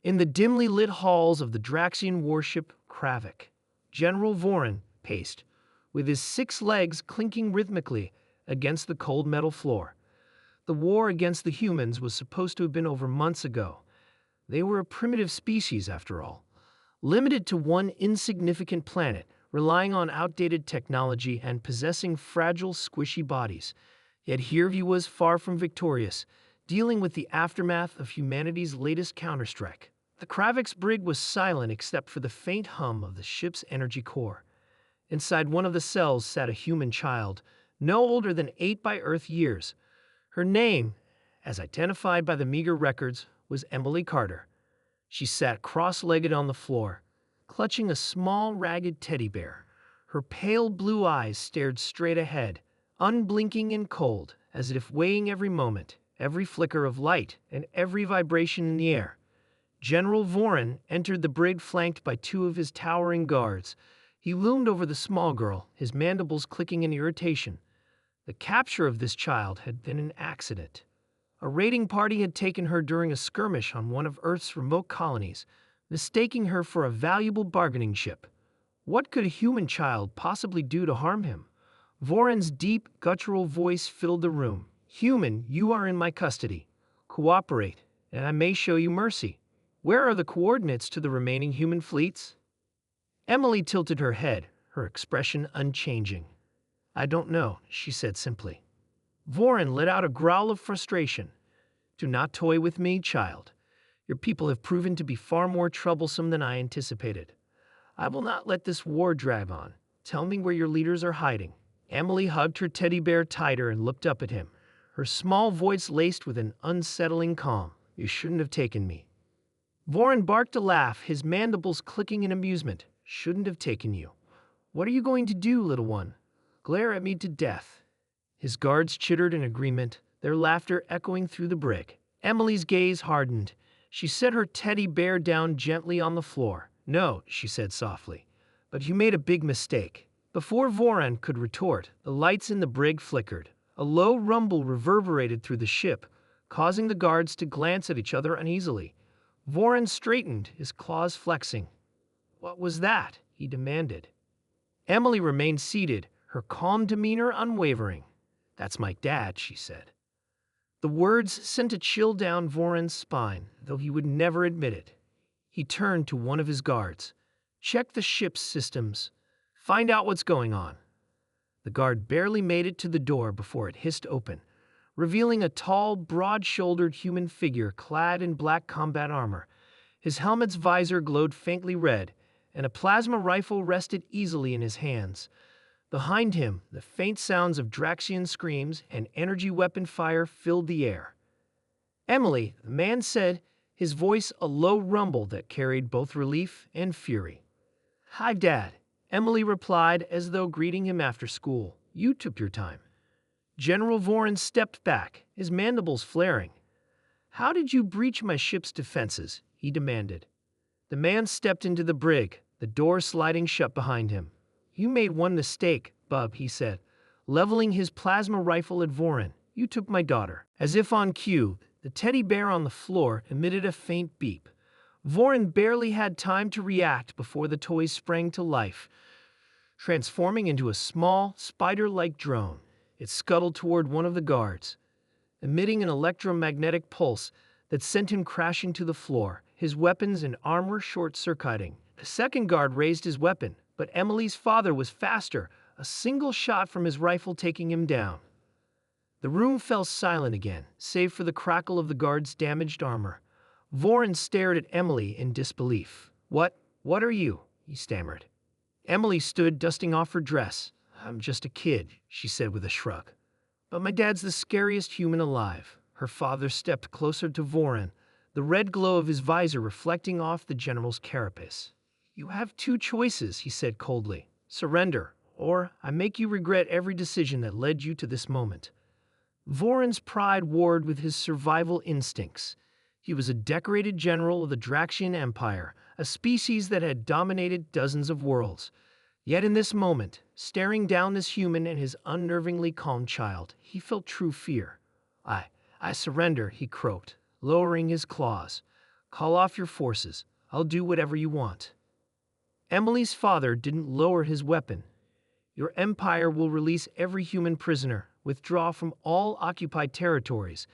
In the dimly lit halls of the Draxian warship Kravik, General Vorin paced, with his 6 legs clinking rhythmically against the cold metal floor. The war against the humans was supposed to have been over months ago. They were a primitive species, after all, limited to one insignificant planet, relying on outdated technology and possessing fragile, squishy bodies. Yet here he was far from victorious, dealing with the aftermath of humanity's latest counterstrike. The Kravik's brig was silent except for the faint hum of the ship's energy core. Inside one of the cells sat a human child, no older than 8 by Earth years. Her name, as identified by the meager records, was Emily Carter. She sat cross-legged on the floor, clutching a small, ragged teddy bear. Her pale blue eyes stared straight ahead, unblinking and cold, as if weighing every moment, every flicker of light, and every vibration in the air. General Vorin entered the brig flanked by 2 of his towering guards. He loomed over the small girl, his mandibles clicking in irritation. The capture of this child had been an accident. A raiding party had taken her during a skirmish on one of Earth's remote colonies, mistaking her for a valuable bargaining chip. What could a human child possibly do to harm him? Vorin's deep, guttural voice filled the room. "Human, you are in my custody. Cooperate, and I may show you mercy. Where are the coordinates to the remaining human fleets?" Emily tilted her head, her expression unchanging. "I don't know," she said simply. Vorin let out a growl of frustration. "Do not toy with me, child. Your people have proven to be far more troublesome than I anticipated. I will not let this war drag on. Tell me where your leaders are hiding." Emily hugged her teddy bear tighter and looked up at him, her small voice laced with an unsettling calm. "You shouldn't have taken me." Vorin barked a laugh, his mandibles clicking in amusement. "Shouldn't have taken you. What are you going to do, little one? Glare at me to death?" His guards chittered in agreement, their laughter echoing through the brig. Emily's gaze hardened. She set her teddy bear down gently on the floor. "No," she said softly, "but you made a big mistake." Before Vorin could retort, the lights in the brig flickered. A low rumble reverberated through the ship, causing the guards to glance at each other uneasily. Vorin straightened, his claws flexing. "What was that?" he demanded. Emily remained seated, her calm demeanor unwavering. "That's my dad," she said. The words sent a chill down Vorin's spine, though he would never admit it. He turned to one of his guards. "Check the ship's systems. Find out what's going on." The guard barely made it to the door before it hissed open, revealing a tall, broad-shouldered human figure clad in black combat armor. His helmet's visor glowed faintly red, and a plasma rifle rested easily in his hands. Behind him, the faint sounds of Draxian screams and energy weapon fire filled the air. "Emily," the man said, his voice a low rumble that carried both relief and fury. "Hi, Dad," Emily replied as though greeting him after school. "You took your time." General Vorin stepped back, his mandibles flaring. "How did you breach my ship's defenses?" he demanded. The man stepped into the brig, the door sliding shut behind him. "You made one mistake, bub," he said, leveling his plasma rifle at Vorin. "You took my daughter." As if on cue, the teddy bear on the floor emitted a faint beep. Vorin barely had time to react before the toy sprang to life, transforming into a small, spider-like drone. It scuttled toward one of the guards, emitting an electromagnetic pulse that sent him crashing to the floor, his weapons and armor short-circuiting. The second guard raised his weapon, but Emily's father was faster, a single shot from his rifle taking him down. The room fell silent again, save for the crackle of the guard's damaged armor. Vorin stared at Emily in disbelief. What are you?" he stammered. Emily stood, dusting off her dress. "I'm just a kid," she said with a shrug. "But my dad's the scariest human alive." Her father stepped closer to Vorin, the red glow of his visor reflecting off the general's carapace. "You have 2 choices," he said coldly. "Surrender, or I make you regret every decision that led you to this moment." Vorin's pride warred with his survival instincts. He was a decorated general of the Draxian Empire, a species that had dominated dozens of worlds. Yet in this moment, staring down this human and his unnervingly calm child, he felt true fear. I surrender," he croaked, lowering his claws. Call off your forces. I'll do whatever you want." Emily's father didn't lower his weapon. "Your empire will release every human prisoner, withdraw from all occupied territories,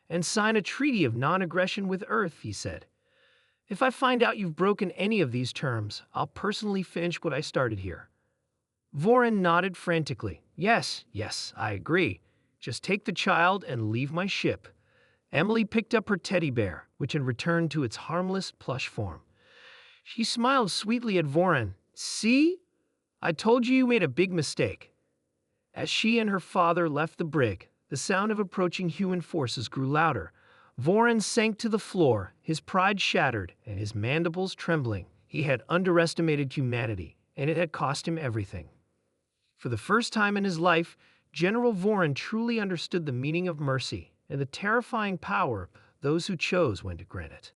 and sign a treaty of non-aggression with Earth," he said. "If I find out you've broken any of these terms, I'll personally finish what I started here." Vorin nodded frantically. Yes, I agree. Just take the child and leave my ship." Emily picked up her teddy bear, which had returned to its harmless plush form. She smiled sweetly at Vorin. "See? I told you made a big mistake." As she and her father left the brig, the sound of approaching human forces grew louder. Vorin sank to the floor, his pride shattered and his mandibles trembling. He had underestimated humanity, and it had cost him everything. For the first time in his life, General Vorin truly understood the meaning of mercy and the terrifying power of those who chose when to grant it.